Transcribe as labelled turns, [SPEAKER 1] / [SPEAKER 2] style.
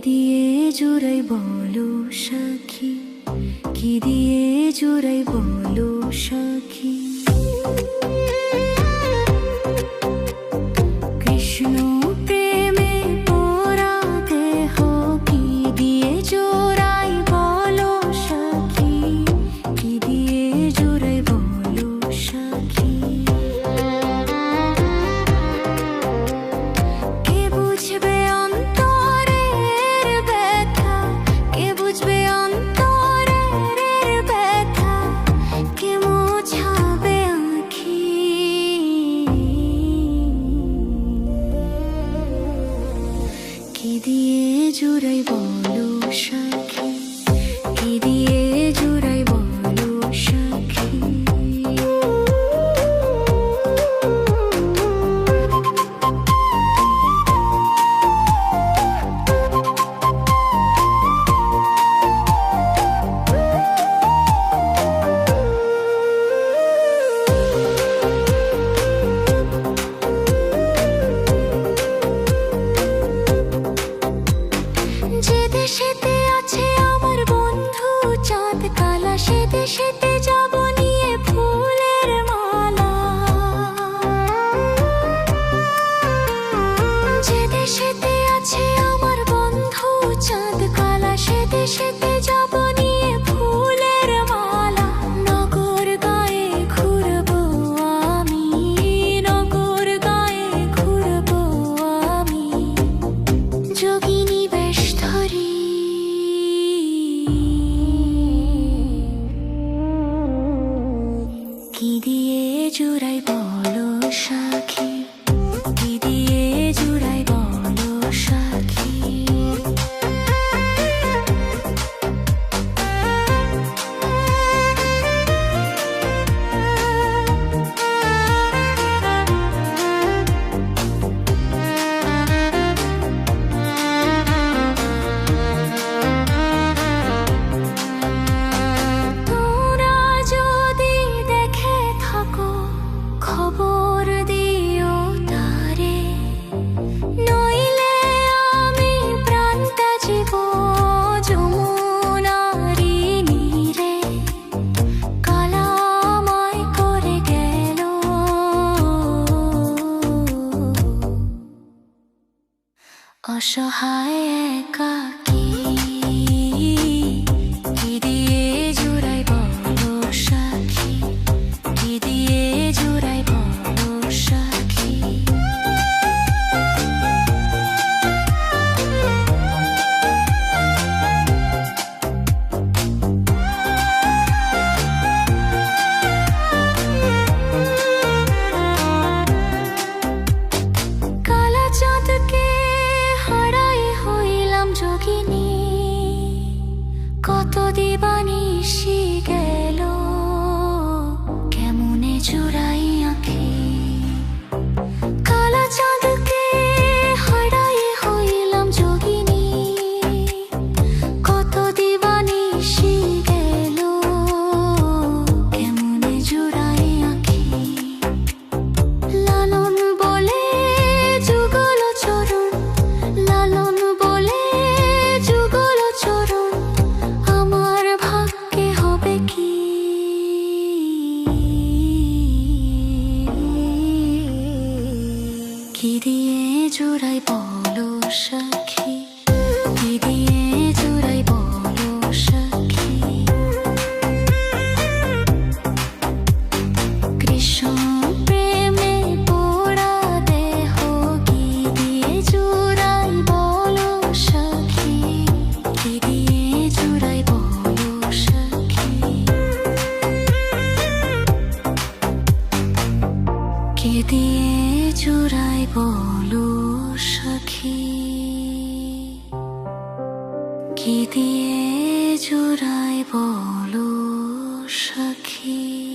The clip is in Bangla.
[SPEAKER 1] দিয়ে জুড়াই বলো সখী, কি দিয়ে জুড়াই বলো সখী। কৃষ্ণ প্রেমে পোড়া দেহ কি দিয়ে জোড়াই বলো সখী, কি দিয়ে জোড়াই বলো সখী। কে বুঝবে কি দিয়ে জুড়াই বলো সখী, কি দিয়ে জুড়াই বলো সখী। যে দেশেতে আছে আমার বন্ধু চাঁদ কালা, সে দেশেতে যাব নিয়ে ফুলের মালা। যে দেশেতে আছে আমার বন্ধু চাঁদ কালা, সে দেশেতে যাব নিয়ে ফুলের মালা। নগর গায়ে ঘুরবো আমি, নগর গায়ে ঘুরবো আমি, যোগিনী বেশ ধরি। কি দিয়ে জুড়াই বলো সখী, কি দিয়ে জুড়াই বলো সখী। খবর দিও তারে, নইলে আমি প্রাণটা জীব যমুনারি নীরে। কালামায় করে গেল অসহায় একাকী। কি দিয়ে জুড়াই বলো সখী, কি দিয়ে জুড়াই বলো সখী। কালা চাঁদকে হারাই হইলাম যোগিনী, কত দিবানিশি গেল কেমনে জুড়াই আঁখি। কালা চাঁদকে হারাই হইলাম যোগিনী, কত দিবানিশি গেল কেমনে জুড়াই আঁখি। লালন বলে যুগল চরণ, লালন বলে যুগল চরণ, আমার ভাগ্যে হবে কি। কি দিয়ে জুড়াই বলো সখী, কি দিয়ে জুড়াই বলো সখী। কৃষ্ণ প্রেমে পোড়া দেহ কি দিয়ে জুড়াই বলো সখী, কি দিয়ে জুড়াই বলো সখী। কি দিয়ে জুড়াই বলো সখী, কি দিয়ে জুড়াই বলো সখী।